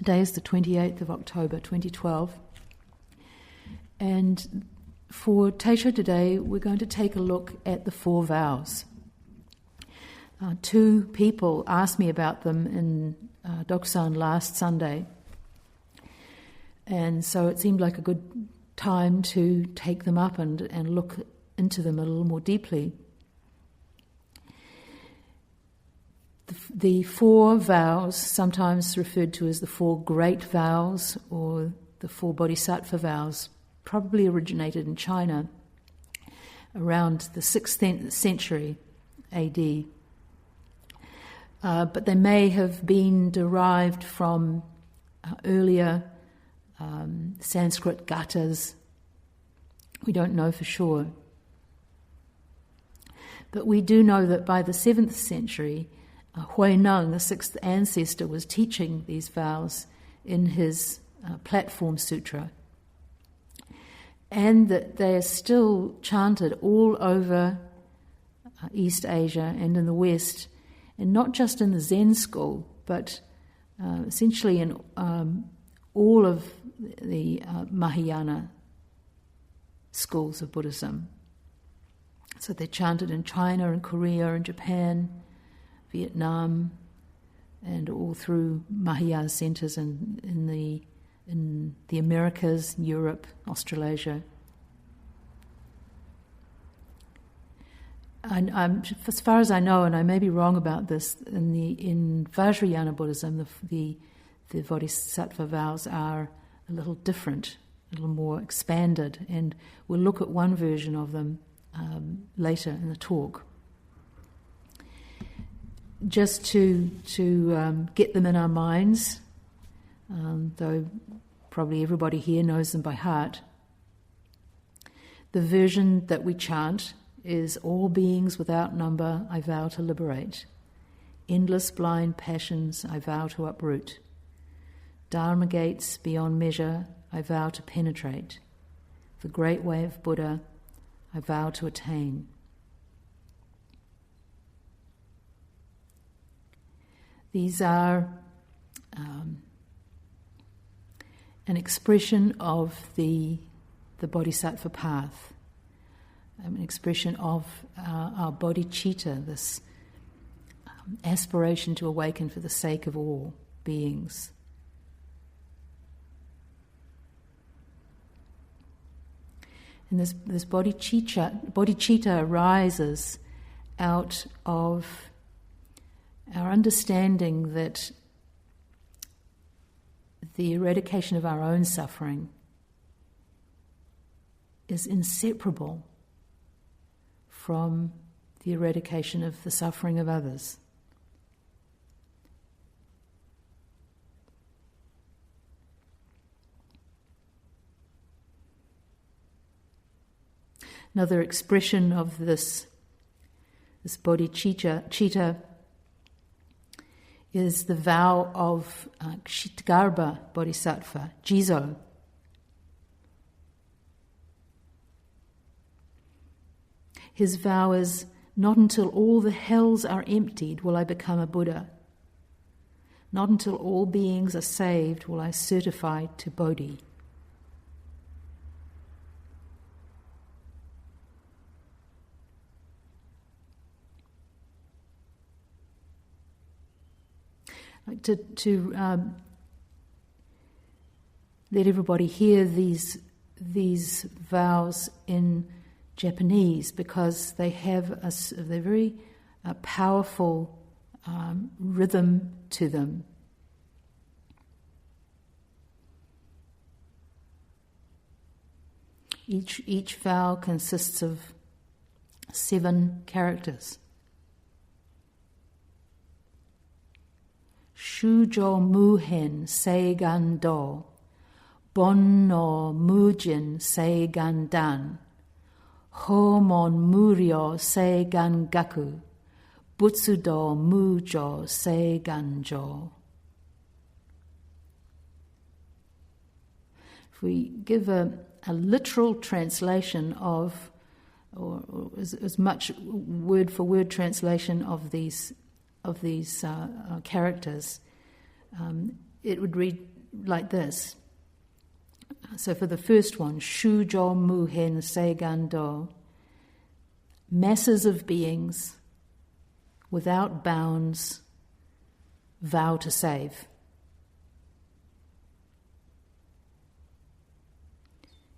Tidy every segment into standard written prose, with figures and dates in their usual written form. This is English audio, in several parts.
Today is the 28th of October 2012, and for Teisho today we're going to take a look at the 4 vows. 2 people asked me about them in Dokusan last Sunday, and so it seemed like a good time to take them up and look into them a little more deeply. The 4 vows, sometimes referred to as the 4 great vows or the 4 bodhisattva vows, probably originated in China around the 6th century AD. But they may have been derived from earlier Sanskrit gathas. We don't know for sure. But we do know that by the 7th century, Huineng, the 6th ancestor, was teaching these vows in his Platform Sutra, and that they are still chanted all over East Asia and in the West, and not just in the Zen school, but essentially in all of the Mahayana schools of Buddhism. So they're chanted in China and Korea and Japan, Vietnam, and all through Mahayana centres in the Americas, Europe, Australasia. And as far as I know, and I may be wrong about this, in Vajrayana Buddhism, the Bodhisattva vows are a little different, a little more expanded, and we'll look at one version of them later in the talk. Just to get them in our minds, though probably everybody here knows them by heart. The version that we chant is: all beings without number I vow to liberate. Endless blind passions I vow to uproot. Dharma gates beyond measure I vow to penetrate. The great way of Buddha I vow to attain. These are an expression of the Bodhisattva path, an expression of our bodhicitta, this aspiration to awaken for the sake of all beings. And this bodhicitta arises out of our understanding that the eradication of our own suffering is inseparable from the eradication of the suffering of others. Another expression of this bodhicitta is the vow of Kshitigarbha Bodhisattva, Jizo. His vow is, not until all the hells are emptied will I become a Buddha. Not until all beings are saved will I certify to Bodhi. To let everybody hear these vows in Japanese, because they have they're very powerful rhythm to them. Each vow consists of 7 characters. Shujo muhen seigan do, bon no mujin seigan dan, homon muryo seigan gaku, butsudo mujo seigan jo. If we give a literal translation of, or as much word for word translation of these characters, it would read like this. So for the first one, Shujo Muhen Seigando, masses of beings without bounds vow to save.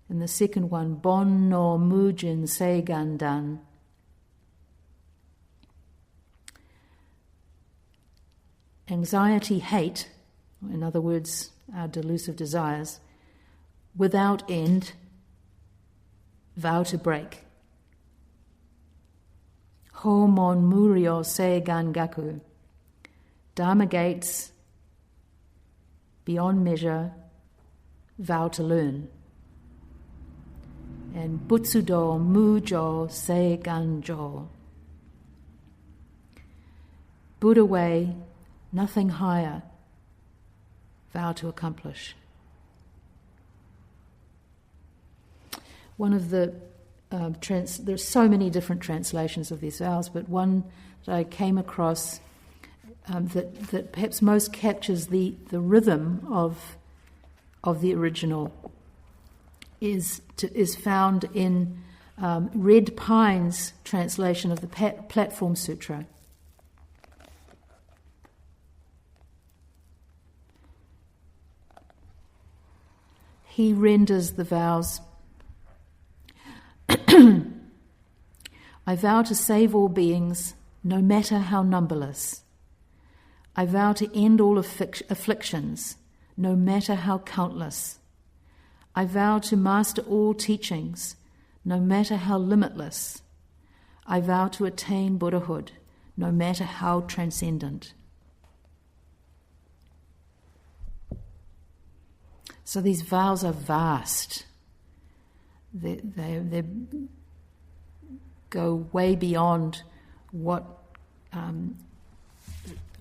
And the second one, Bon no Mujin Seigandan, anxiety, hate, in other words, our delusive desires, without end, vow to break. Homon Murio Se Gangaku, Dharma gates, beyond measure, vow to learn. And Butsudo Mujo Se Ganjo, Buddha way, nothing higher, vow to accomplish. One of the there's so many different translations of these vows, but one that I came across that perhaps most captures the rhythm of the original is found in Red Pine's translation of the Platform Sutra. He renders the vows. I vow to save all beings, no matter how numberless. I vow to end all afflictions, no matter how countless. I vow to master all teachings, no matter how limitless. I vow to attain Buddhahood, no matter how transcendent. So these vows are vast. They go way beyond what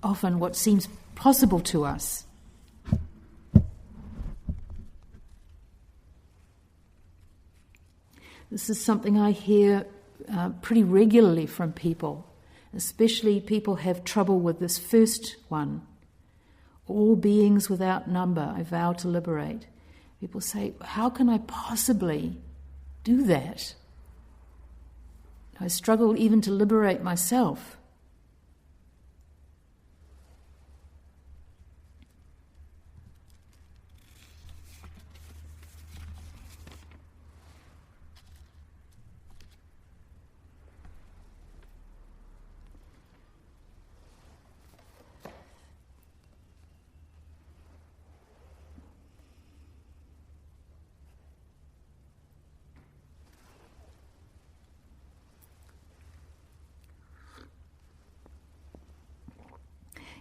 often what seems possible to us. This is something I hear pretty regularly from people, especially people have trouble with this first one. All beings without number, I vow to liberate. People say, how can I possibly do that? I struggle even to liberate myself.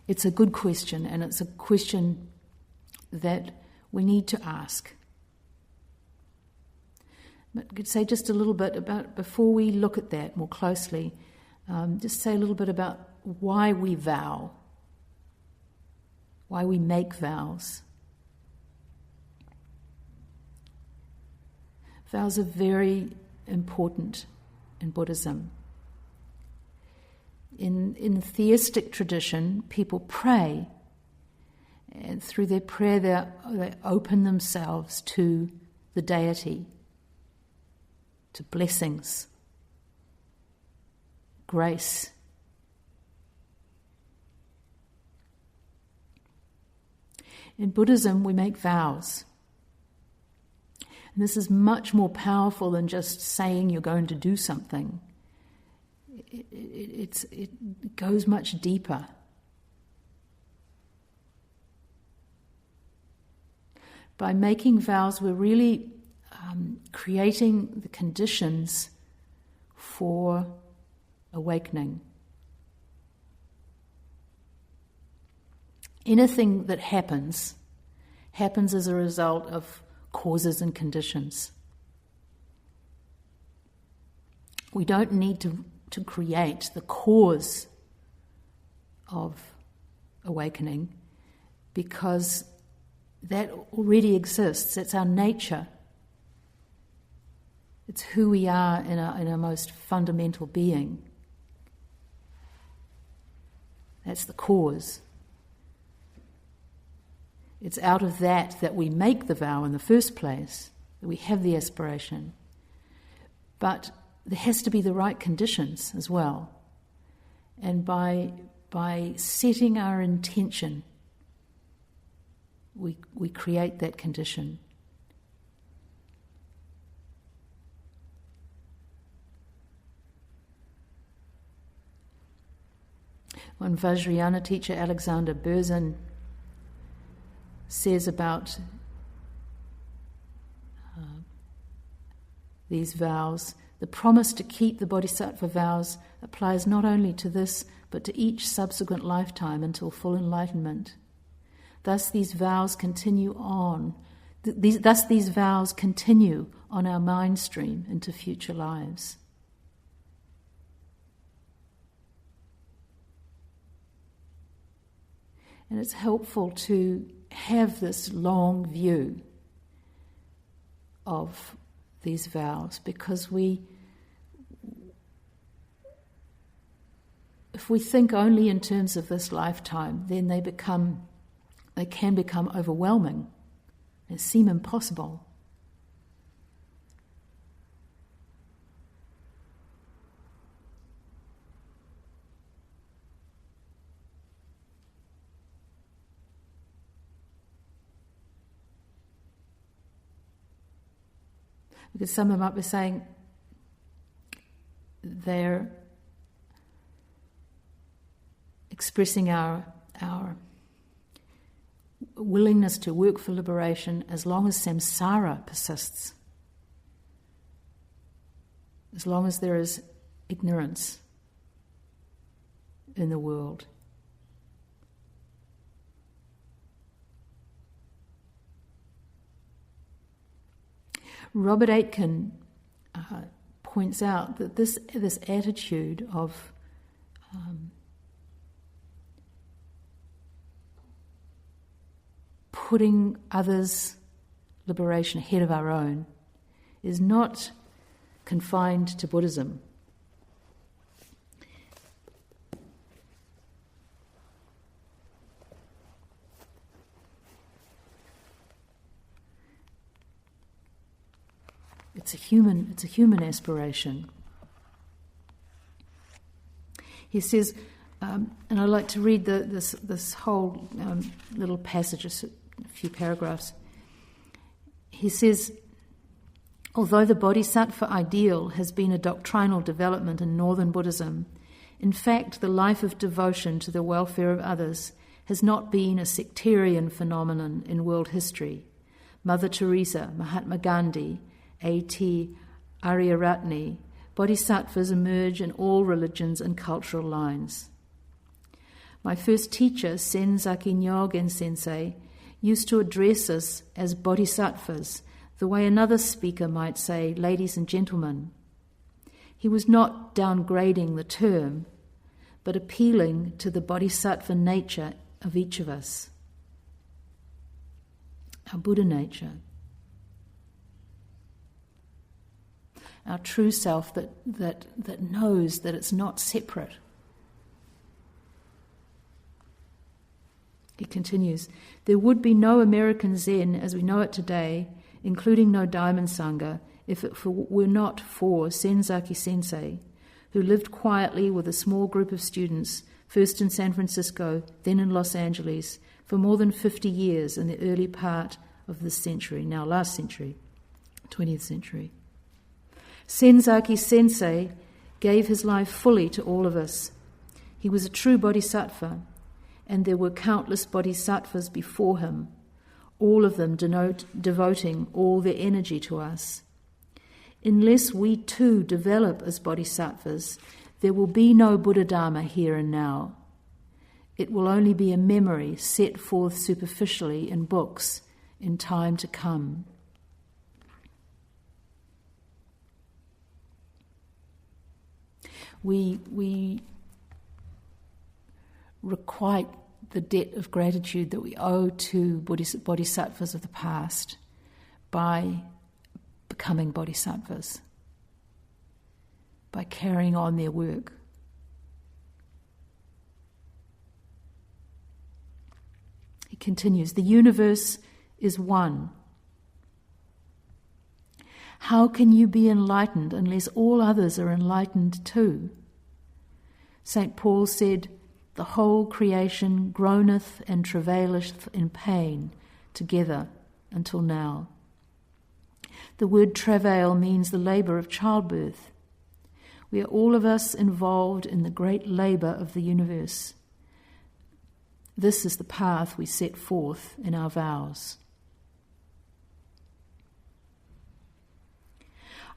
It's a good question, and it's a question that we need to ask. But I could say just a little bit about, before we look at that more closely, just say a little bit about why we vow, why we make vows. Vows are very important in Buddhism. In the theistic tradition, people pray, and through their prayer they open themselves to the deity, to blessings, grace. In Buddhism, we make vows. And this is much more powerful than just saying you're going to do something. It goes much deeper. By making vows, we're really creating the conditions for awakening. Anything that happens as a result of causes and conditions. We don't need to create the cause of awakening, because that already exists. It's our nature. It's who we are in our most fundamental being. That's the cause. It's out of that we make the vow in the first place, that we have the aspiration. But there has to be the right conditions as well. And by setting our intention, we create that condition. One Vajrayana teacher, Alexander Berzin, says about these vows, the promise to keep the bodhisattva vows applies not only to this, but to each subsequent lifetime until full enlightenment. Thus these vows continue on. These vows continue on our mind stream into future lives. And it's helpful to have this long view of these vows, because if we think only in terms of this lifetime, then they can become overwhelming and seem impossible. Because some of them might be saying they're expressing our willingness to work for liberation as long as samsara persists, as long as there is ignorance in the world. Robert Aitken points out that this attitude of putting others' liberation ahead of our own is not confined to Buddhism. It's a human aspiration. He says, and I'd like to read this whole little passage, a few paragraphs. He says, although the bodhisattva ideal has been a doctrinal development in northern Buddhism, in fact the life of devotion to the welfare of others has not been a sectarian phenomenon in world history. Mother Teresa, Mahatma Gandhi, A.T. Aryaratne, bodhisattvas emerge in all religions and cultural lines. My first teacher, Senzaki Nyogen Sensei, used to address us as bodhisattvas, the way another speaker might say, ladies and gentlemen. He was not downgrading the term, but appealing to the bodhisattva nature of each of us, our Buddha nature. Our true self that knows that it's not separate. He continues, there would be no American Zen as we know it today, including no Diamond Sangha, if it were not for Senzaki Sensei, who lived quietly with a small group of students, first in San Francisco, then in Los Angeles, for more than 50 years in the early part of this century, now last century, 20th century. Senzaki Sensei gave his life fully to all of us. He was a true bodhisattva, and there were countless bodhisattvas before him, all of them devoting all their energy to us. Unless we too develop as bodhisattvas, there will be no Buddha Dharma here and now. It will only be a memory set forth superficially in books in time to come. We requite the debt of gratitude that we owe to bodhisattvas of the past by becoming bodhisattvas, by carrying on their work. He continues, the universe is one. How can you be enlightened unless all others are enlightened too? St. Paul said, the whole creation groaneth and travaileth in pain together until now. The word travail means the labour of childbirth. We are all of us involved in the great labour of the universe. This is the path we set forth in our vows.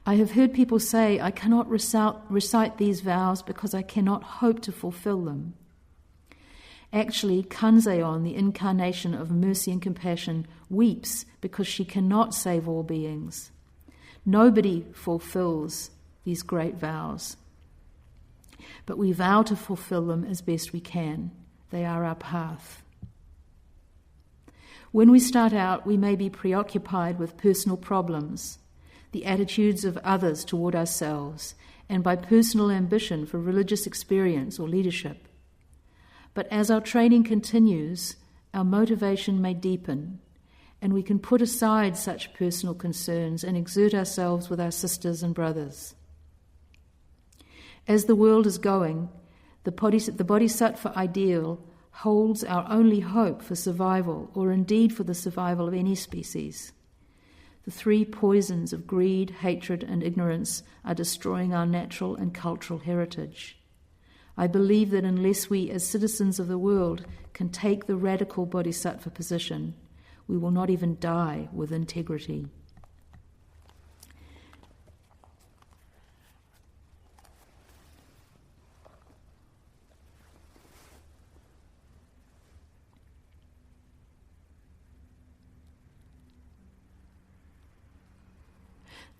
I have heard people say, I cannot recite these vows because I cannot hope to fulfill them. Actually, Kanzeon, the incarnation of mercy and compassion, weeps because she cannot save all beings. Nobody fulfills these great vows, but we vow to fulfill them as best we can. They are our path. When we start out, we may be preoccupied with personal problems, the attitudes of others toward ourselves, and by personal ambition for religious experience or leadership. But as our training continues, our motivation may deepen, and we can put aside such personal concerns and exert ourselves with our sisters and brothers. As the world is going, the Bodhisattva ideal holds our only hope for survival, or indeed for the survival of any species. The three poisons of greed, hatred, and ignorance are destroying our natural and cultural heritage. I believe that unless we, as citizens of the world, can take the radical Bodhisattva position, we will not even die with integrity.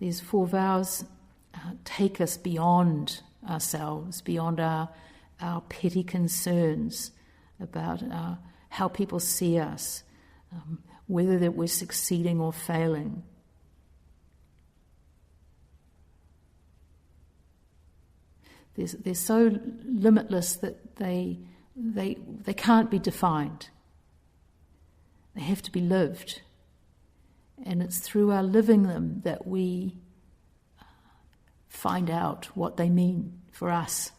These 4 vows take us beyond ourselves, beyond our petty concerns about how people see us, whether that we're succeeding or failing. They're so limitless that they can't be defined. They have to be lived. And it's through our living them that we find out what they mean for us.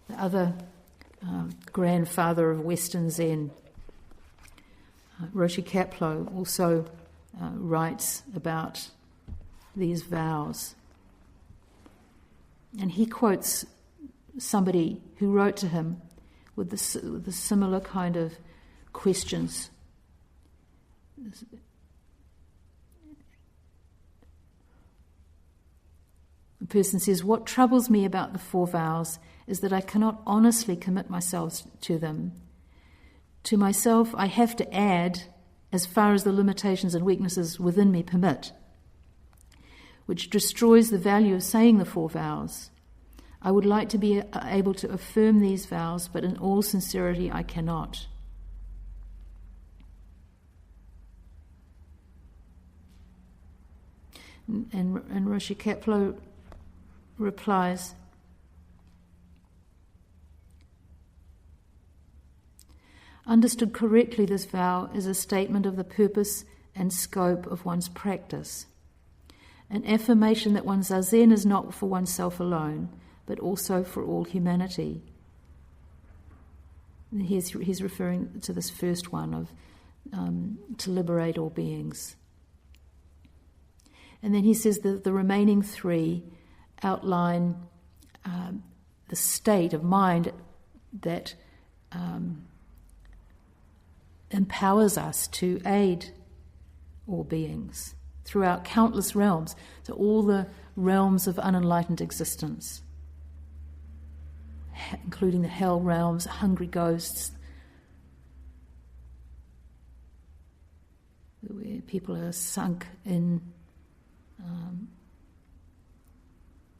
The other grandfather of Western Zen, Roshi Kapleau, also writes about these vows. And he quotes somebody who wrote to him with the similar kind of questions. The person says, what troubles me about the 4 vows is that I cannot honestly commit myself to them. To myself, I have to add, as far as the limitations and weaknesses within me permit, which destroys the value of saying the 4 vows. I would like to be able to affirm these vows, but in all sincerity I cannot. And Roshi Kapleau replies, understood correctly, this vow is a statement of the purpose and scope of one's practice. An affirmation that one's zazen is not for oneself alone, but also for all humanity. And he's referring to this first one of to liberate all beings. And then he says that the remaining 3 outline the state of mind that empowers us to aid all beings throughout countless realms, so all the realms of unenlightened existence, including the hell realms, hungry ghosts, where people are sunk in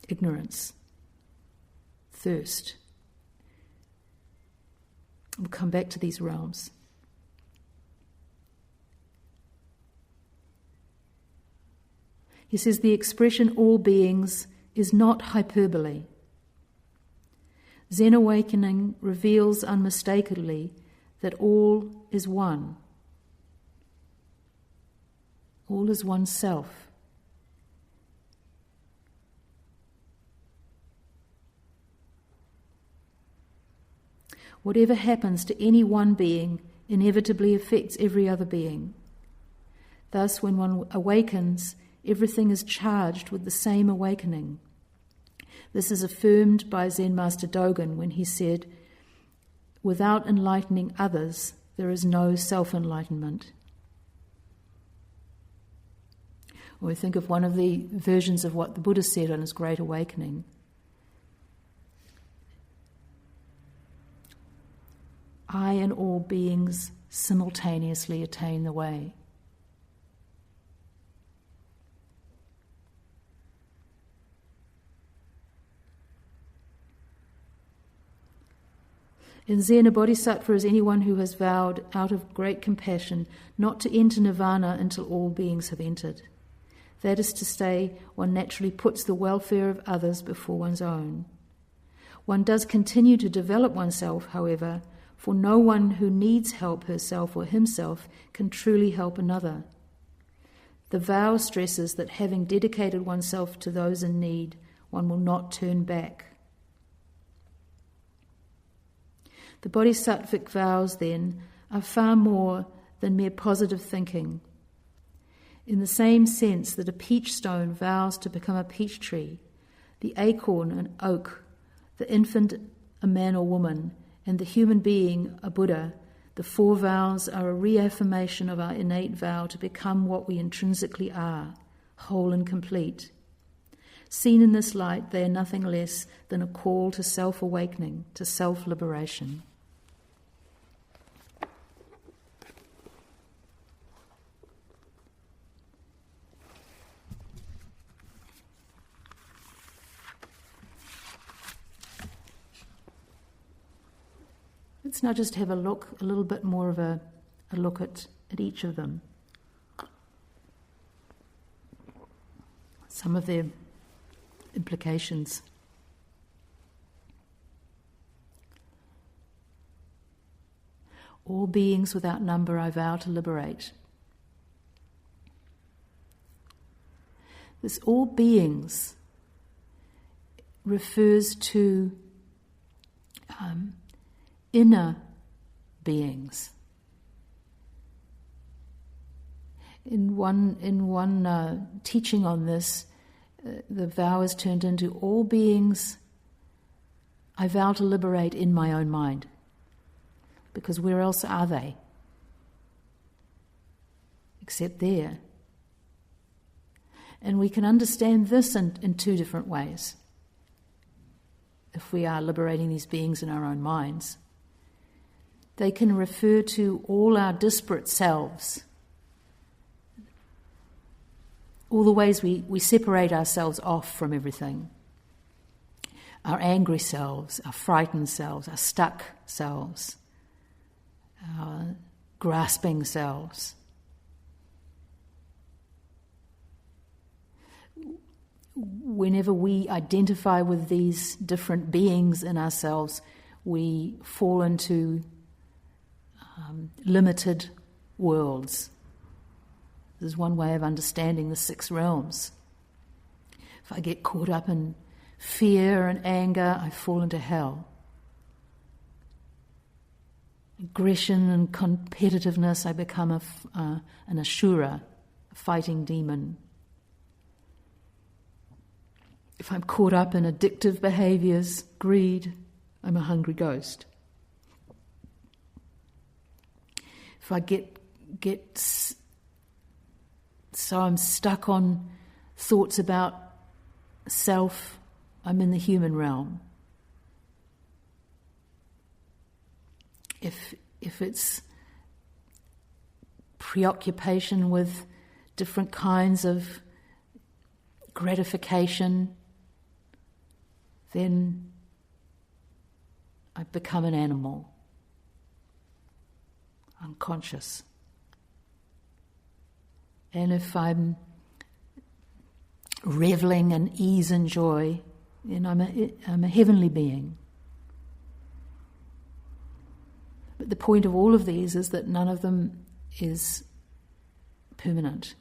ignorance, thirst. We'll come back to these realms. He says the expression all beings is not hyperbole. Zen awakening reveals unmistakably that all is one. All is oneself. Whatever happens to any one being inevitably affects every other being. Thus, when one awakens, everything is charged with the same awakening. This is affirmed by Zen Master Dogen when he said, "Without enlightening others, there is no self-enlightenment." Or we think of one of the versions of what the Buddha said on his Great Awakening. I and all beings simultaneously attain the way. In Zen, a bodhisattva is anyone who has vowed out of great compassion not to enter nirvana until all beings have entered. That is to say, one naturally puts the welfare of others before one's own. One does continue to develop oneself, however, for no one who needs help herself or himself can truly help another. The vow stresses that having dedicated oneself to those in need, one will not turn back. The bodhisattvic vows, then, are far more than mere positive thinking. In the same sense that a peach stone vows to become a peach tree, the acorn an oak, the infant a man or woman, and the human being a Buddha, the four vows are a reaffirmation of our innate vow to become what we intrinsically are, whole and complete. Seen in this light, they are nothing less than a call to self-awakening, to self-liberation. Let's now just have a little bit more of a look at each of them. Some of their implications. All beings without number I vow to liberate. This all beings refers to inner beings. In one teaching on this, the vow is turned into all beings I vow to liberate in my own mind. Because where else are they? Except there. And we can understand this in two different ways. If we are liberating these beings in our own minds, they can refer to all our disparate selves, all the ways we separate ourselves off from everything. Our angry selves, our frightened selves, our stuck selves, our grasping selves. Whenever we identify with these different beings in ourselves, we fall into limited worlds. This is one way of understanding the six realms. If I get caught up in fear and anger, I fall into hell. Aggression and competitiveness, I become an asura, a fighting demon. If I'm caught up in addictive behaviours, greed, I'm a hungry ghost. If I get so I'm stuck on thoughts about self, I'm in the human realm. If it's preoccupation with different kinds of gratification, then I become an animal, unconscious. And if I'm reveling in ease and joy, then I'm a heavenly being. But the point of all of these is that none of them is permanent.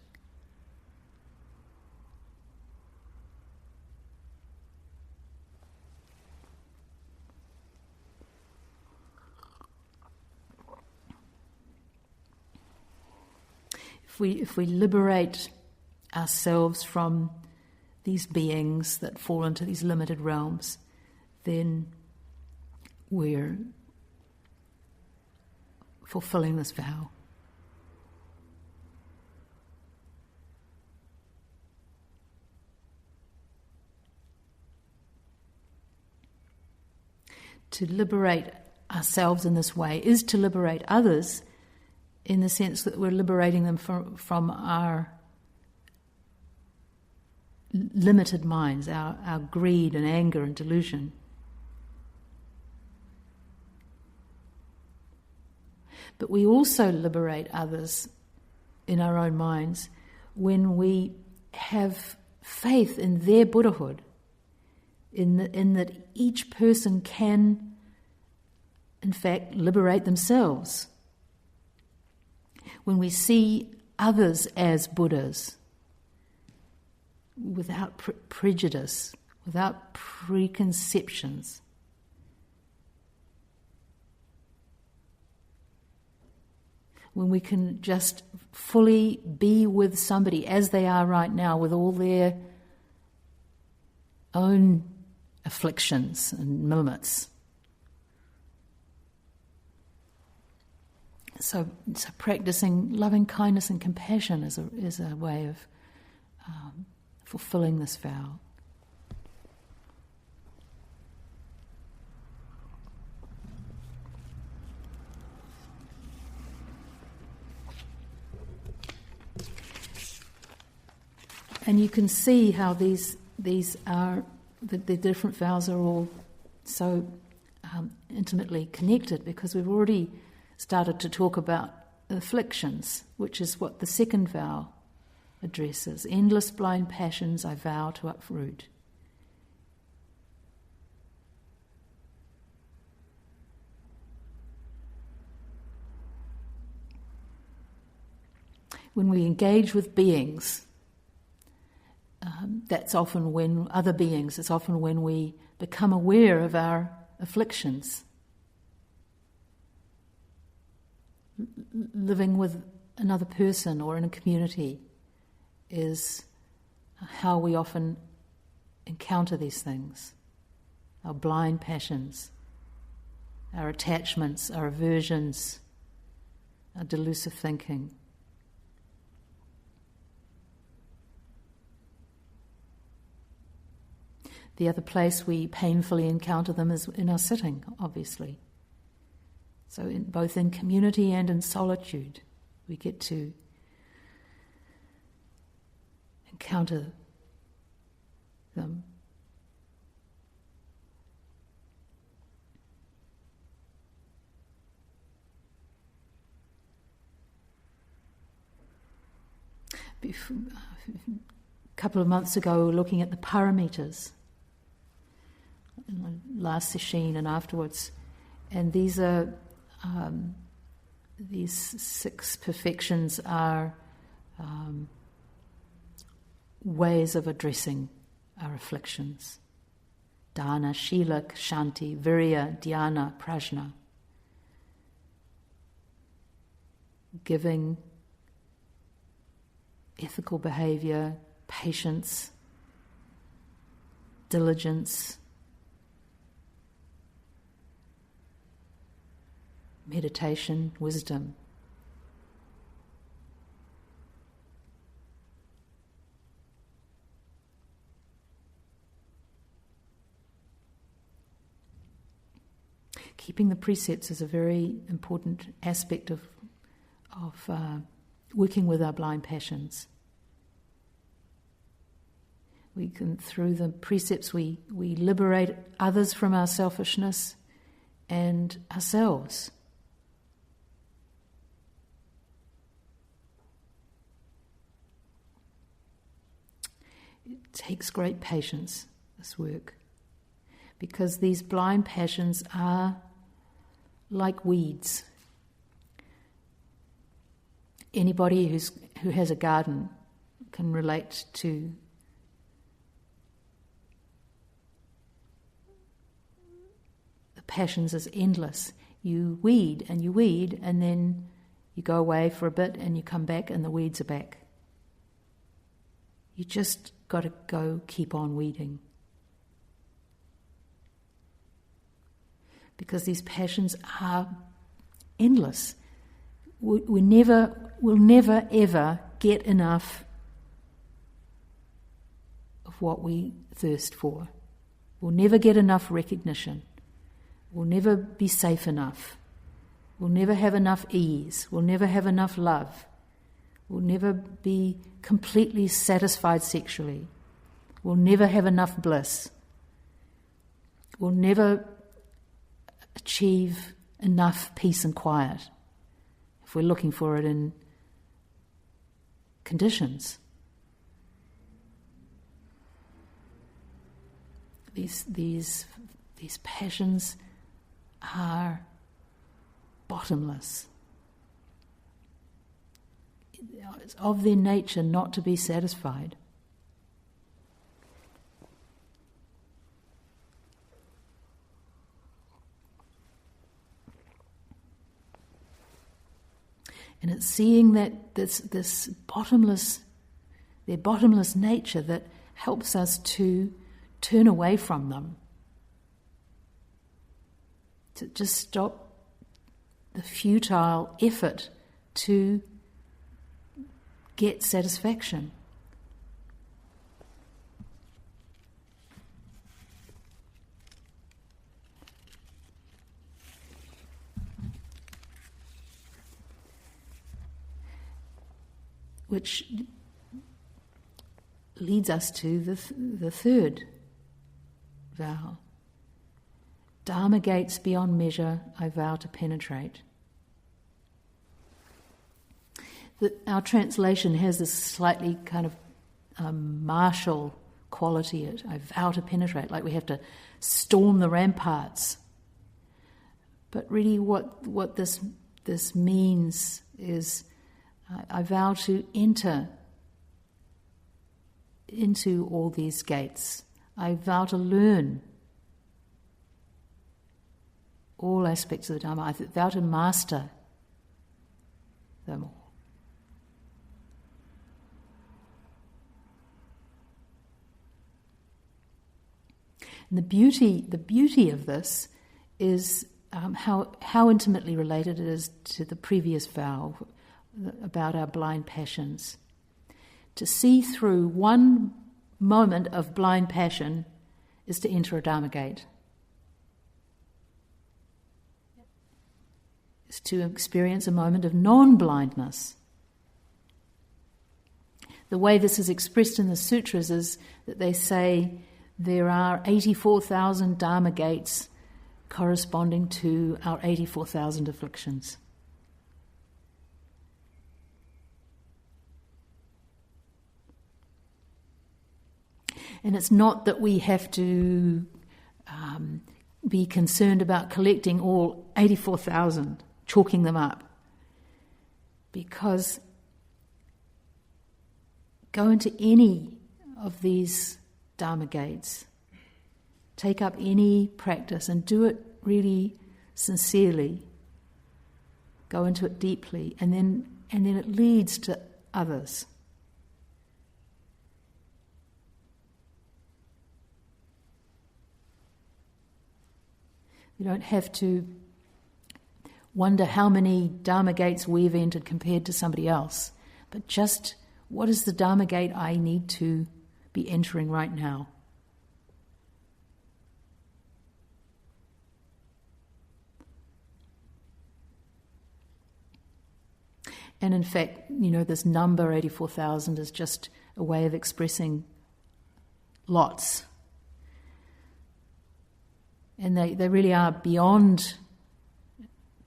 If we liberate ourselves from these beings that fall into these limited realms, then we're fulfilling this vow. To liberate ourselves in this way is to liberate others, in the sense that we're liberating them from our limited minds, our greed and anger and delusion. But we also liberate others in our own minds when we have faith in their Buddhahood, in that each person can, in fact, liberate themselves. When we see others as Buddhas, without prejudice, without preconceptions. When we can just fully be with somebody as they are right now, with all their own afflictions and limits. So practicing loving kindness and compassion is a way of fulfilling this vow. And you can see how these are, the different vows are all so intimately connected, because we've already started to talk about afflictions, which is what the second vow addresses. Endless blind passions I vow to uproot. When we engage with beings, that's often when other beings, it's often when we become aware of our afflictions. Living with another person or in a community is how we often encounter these things. Our blind passions, our attachments, our aversions, our delusive thinking. The other place we painfully encounter them is in our sitting, obviously. So both in community and in solitude, we get to encounter them. A couple of months ago, we were looking at the paramitas in the last session and afterwards, and these are these 6 perfections are ways of addressing our afflictions. Dana, Shila, Shanti, Virya, Dhyana, Prajna. Giving, ethical behavior, patience, diligence, meditation, wisdom. Keeping the precepts is a very important aspect of working with our blind passions. We can, through the precepts, we liberate others from our selfishness and ourselves. takes great patience, this work, because these blind passions are like weeds. Anybody who has a garden can relate to the passions as endless. You weed, and then you go away for a bit and you come back and the weeds are back. You just got to keep on weeding. Because these passions are endless. We'll never ever get enough of what we thirst for. We'll never get enough recognition. We'll never be safe enough. We'll never have enough ease. We'll never have enough love. We'll never be completely satisfied sexually. We'll never have enough bliss. We'll never achieve enough peace and quiet if we're looking for it in conditions. These passions are bottomless. It's of their nature not to be satisfied. And it's seeing that this bottomless, their bottomless nature that helps us to turn away from them. To just stop the futile effort to get satisfaction. Which leads us to the third vow. Dharma gates beyond measure I vow to penetrate. Our translation has this slightly kind of martial quality. I vow to penetrate, like we have to storm the ramparts. But really what this means is I vow to enter into all these gates. I vow to learn all aspects of the Dharma. I vow to master them all. And the beauty of this is how intimately related it is to the previous vow about our blind passions. To see through one moment of blind passion is to enter a Dharma gate. It's to experience a moment of non-blindness. The way this is expressed in the sutras is that they say there are 84,000 Dharma gates corresponding to our 84,000 afflictions. And it's not that we have to be concerned about collecting all 84,000, chalking them up. Because go into any of these Dharma gates, take up any practice and do it really sincerely. Go into it deeply, and then it leads to others. You don't have to wonder how many Dharma gates we've entered compared to somebody else, but just what is the Dharma gate I need to be entering right now? And in fact, this number 84,000 is just a way of expressing lots. And they really are beyond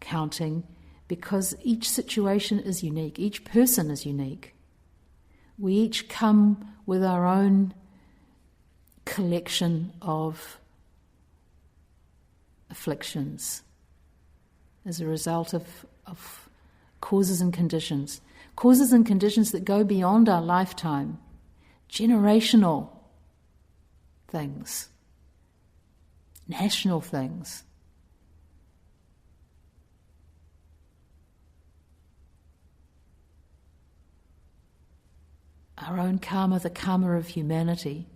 counting, because each situation is unique, each person is unique. We each come with our own collection of afflictions as a result of causes and conditions that go beyond our lifetime, generational things, national things. Our own karma, the karma of humanity.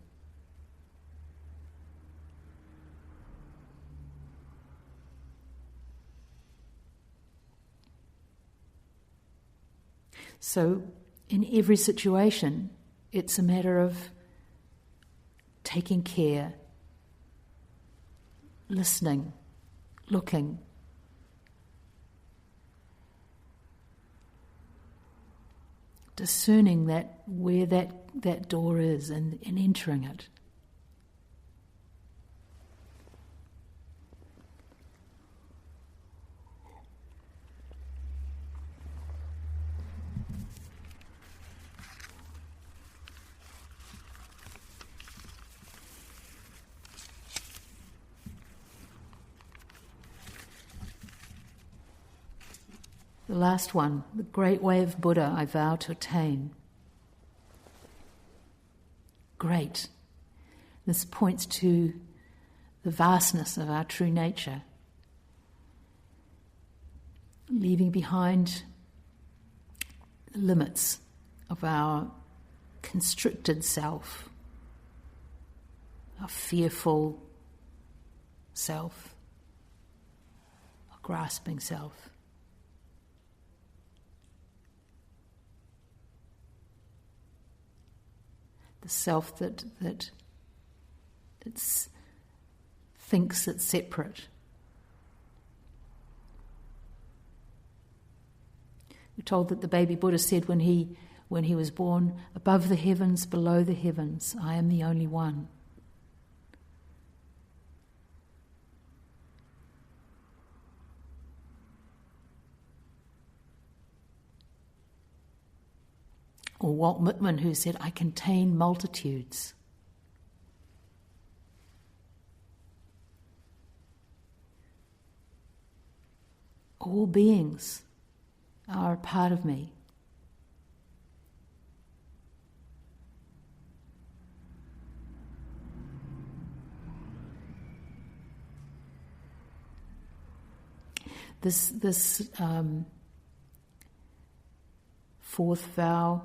So, in every situation, it's a matter of taking care, listening, looking, discerning that where that door is and entering it. The last one, the great way of Buddha I vow to attain. Great. This points to the vastness of our true nature, leaving behind the limits of our constricted self, our fearful self, our grasping self. The self that thinks it's separate. We're told that the baby Buddha said when he was born, above the heavens, below the heavens, I am the only one. Or Walt Whitman, who said, I contain multitudes. All beings are a part of me. This fourth vow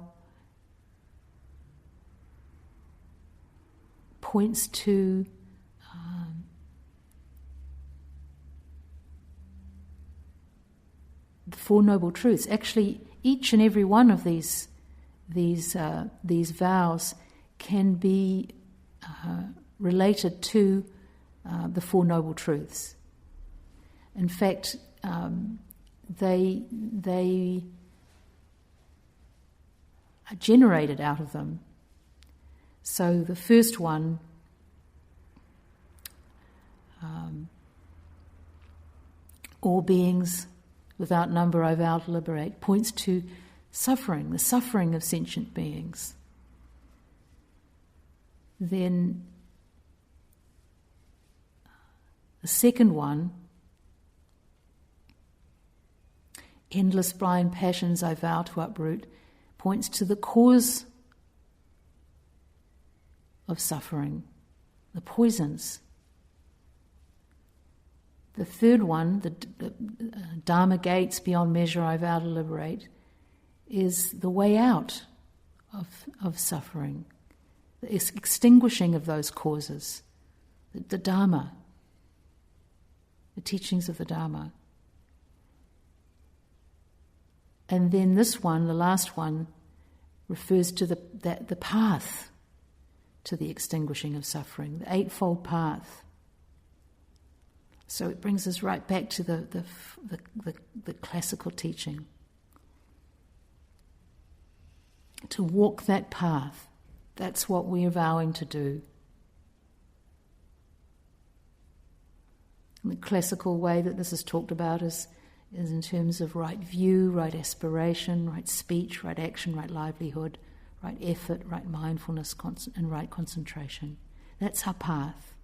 points to the Four Noble Truths. Actually, each and every one of these vows can be related to the Four Noble Truths. In fact, they are generated out of them. So the first one, all beings without number I vow to liberate, points to suffering, the suffering of sentient beings. Then the second one, endless blind passions I vow to uproot, points to the cause of suffering, the poisons. The third one, the Dharma gates beyond measure I vow to liberate, is the way out of suffering, the extinguishing of those causes, the Dharma, the teachings of the Dharma. And then this one, the last one, refers to the path to the extinguishing of suffering, the Eightfold Path. So it brings us right back to the classical teaching. To walk that path, that's what we're vowing to do. And the classical way that this is talked about is in terms of right view, right aspiration, right speech, right action, right livelihood, right effort, right mindfulness, and right concentration. That's our path.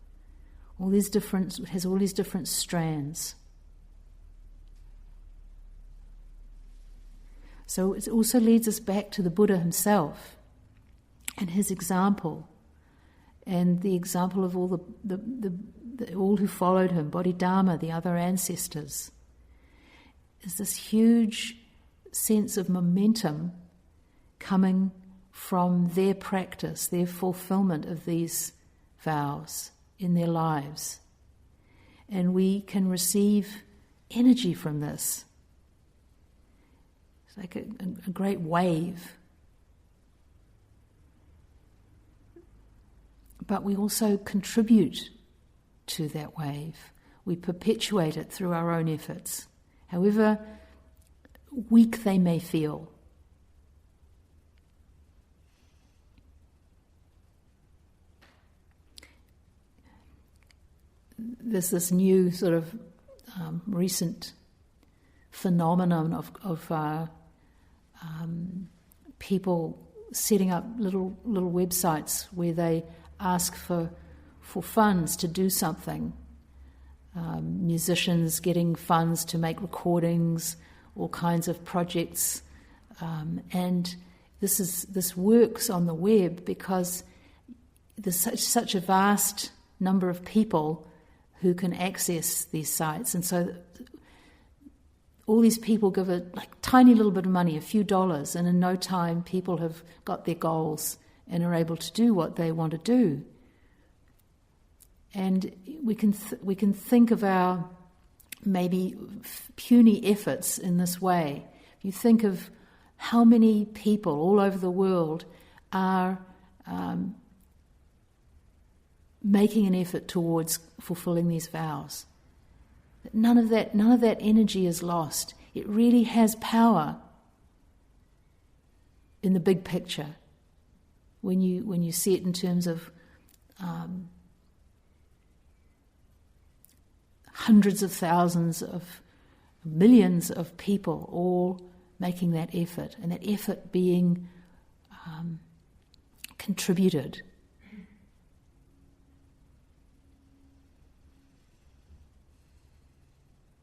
It has all these different strands. So it also leads us back to the Buddha himself and his example, and the example of all all who followed him, Bodhidharma, the other ancestors. Is this huge sense of momentum coming from their practice, their fulfillment of these vows in their lives. And we can receive energy from this. It's like a great wave. But we also contribute to that wave. We perpetuate it through our own efforts, however weak they may feel. There's this new sort of recent phenomenon of people setting up little websites where they ask for funds to do something. Musicians getting funds to make recordings, all kinds of projects, and this works on the web because there's such a vast number of people who can access these sites, and so all these people give a tiny little bit of money, a few dollars, and in no time people have got their goals and are able to do what they want to do. And we can think of our maybe puny efforts in this way. If you think of how many people all over the world are making an effort towards fulfilling these vows, none of that energy is lost. It really has power in the big picture when you see it in terms of hundreds of thousands of millions of people all making that effort, and that effort being contributed.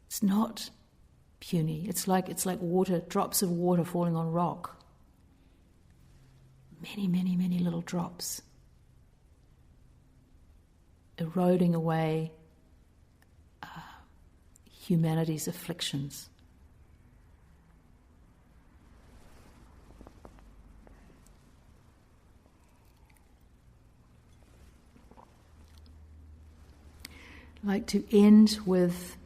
It's not puny. It's like water, drops of water falling on rock. Many, many, many little drops eroding away humanity's afflictions. I'd like to end with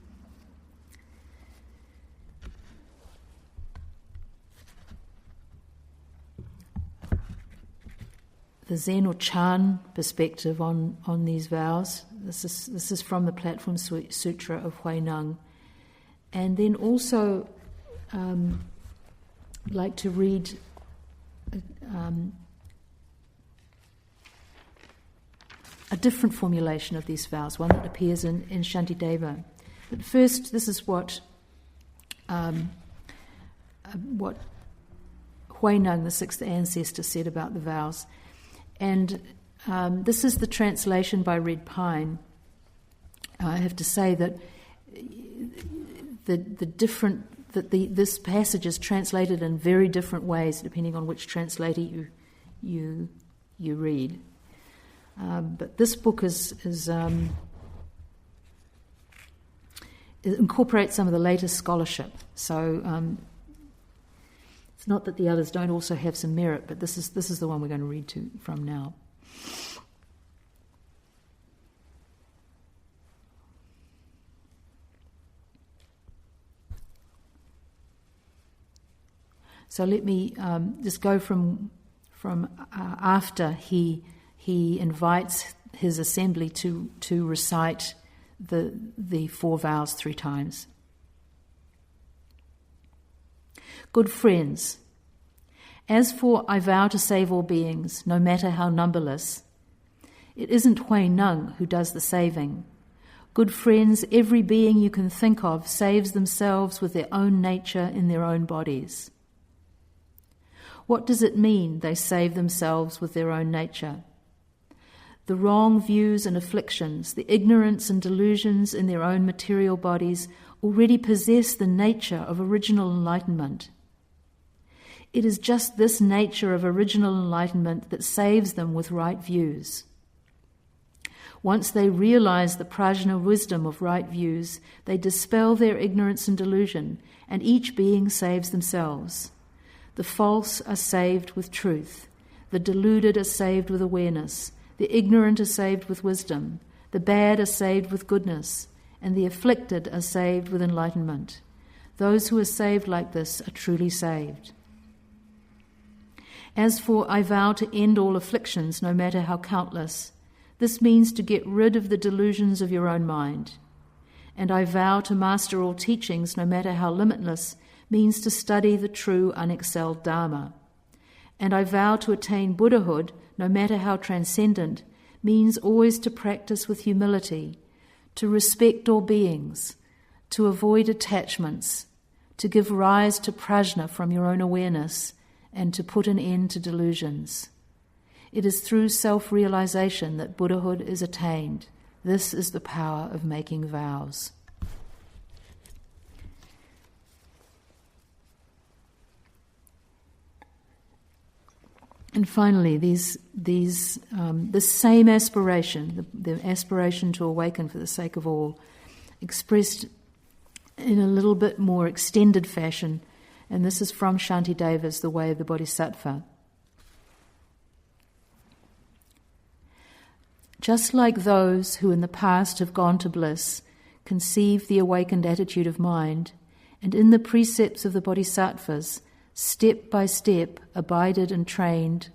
the Zen or Chan perspective on these vows. This is from the Platform Sutra of Huineng. And then also like to read a different formulation of these vows, one that appears in Shantideva. But first, this is what Huineng, the sixth ancestor, said about the vows. And this is the translation by Red Pine. I have to say that this passage is translated in very different ways depending on which translator you read. But this book it incorporates some of the latest scholarship. So it's not that the others don't also have some merit, but this is the one we're going to read from now. So let me just go from after he invites his assembly to recite the four vows 3 times. Good friends, as for I vow to save all beings, no matter how numberless, it isn't Huineng who does the saving. Good friends, every being you can think of saves themselves with their own nature in their own bodies. What does it mean they save themselves with their own nature? the wrong views and afflictions, the ignorance and delusions in their own material bodies already possess the nature of original enlightenment. It is just this nature of original enlightenment that saves them with right views. Once they realize the prajna wisdom of right views, they dispel their ignorance and delusion, and each being saves themselves. The false are saved with truth. The deluded are saved with awareness. The ignorant are saved with wisdom. The bad are saved with goodness. And the afflicted are saved with enlightenment. Those who are saved like this are truly saved. As for, I vow to end all afflictions, no matter how countless, this means to get rid of the delusions of your own mind. And I vow to master all teachings, no matter how limitless, means to study the true unexcelled Dharma. And I vow to attain Buddhahood, no matter how transcendent, means always to practice with humility, to respect all beings, to avoid attachments, to give rise to prajna from your own awareness, and to put an end to delusions. It is through self-realization that Buddhahood is attained. This is the power of making vows. And finally, this same aspiration, the aspiration to awaken for the sake of all, expressed in a little bit more extended fashion, and this is from Shantideva's The Way of the Bodhisattva. Just like those who in the past have gone to bliss conceive the awakened attitude of mind, and in the precepts of the Bodhisattvas, step by step, abided and trained.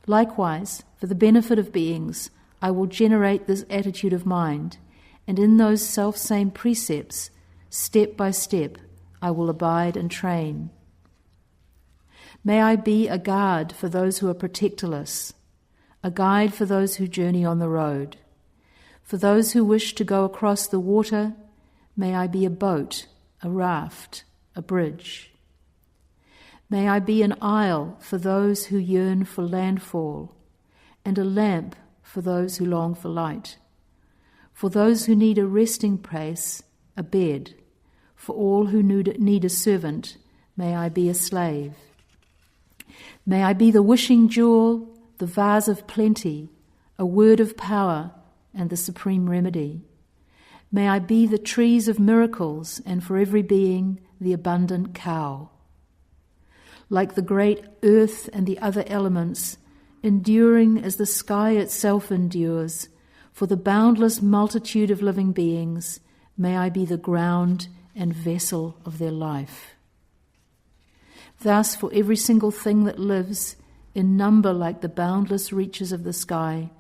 Likewise, for the benefit of beings, I will generate this attitude of mind, and in those self-same precepts, step by step, I will abide and train. May I be a guard for those who are protectorless, a guide for those who journey on the road. For those who wish to go across the water, may I be a boat, a raft, a bridge. May I be an isle for those who yearn for landfall, and a lamp for those who long for light. For those who need a resting place, a bed. For all who need a servant, may I be a slave. May I be the wishing jewel, the vase of plenty, a word of power, and the supreme remedy. May I be the trees of miracles, and for every being, the abundant cow. Like the great earth and the other elements, enduring as the sky itself endures, for the boundless multitude of living beings, may I be the ground and vessel of their life. Thus, for every single thing that lives, in number like the boundless reaches of the sky,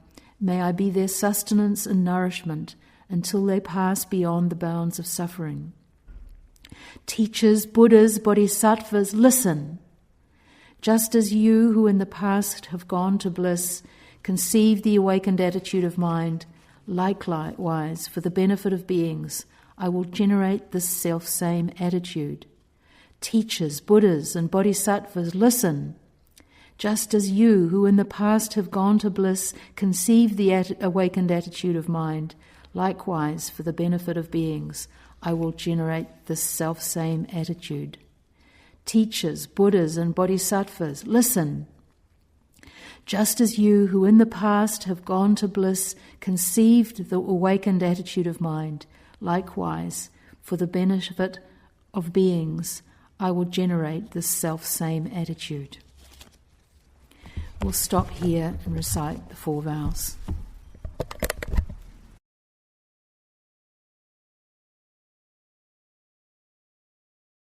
may I be their sustenance and nourishment until they pass beyond the bounds of suffering. Teachers, Buddhas, Bodhisattvas, listen! Just as you who in the past have gone to bliss conceive the awakened attitude of mind, likewise, for the benefit of beings, I will generate this self-same attitude. Teachers, Buddhas, and Bodhisattvas, listen! Just as you who in the past have gone to bliss conceive the awakened attitude of mind, likewise, for the benefit of beings, I will generate this self-same attitude. Teachers, Buddhas, and Bodhisattvas, listen! Just as you who in the past have gone to bliss conceived the awakened attitude of mind, likewise, for the benefit of beings, I will generate this self-same attitude. We'll stop here and recite the 4 vows.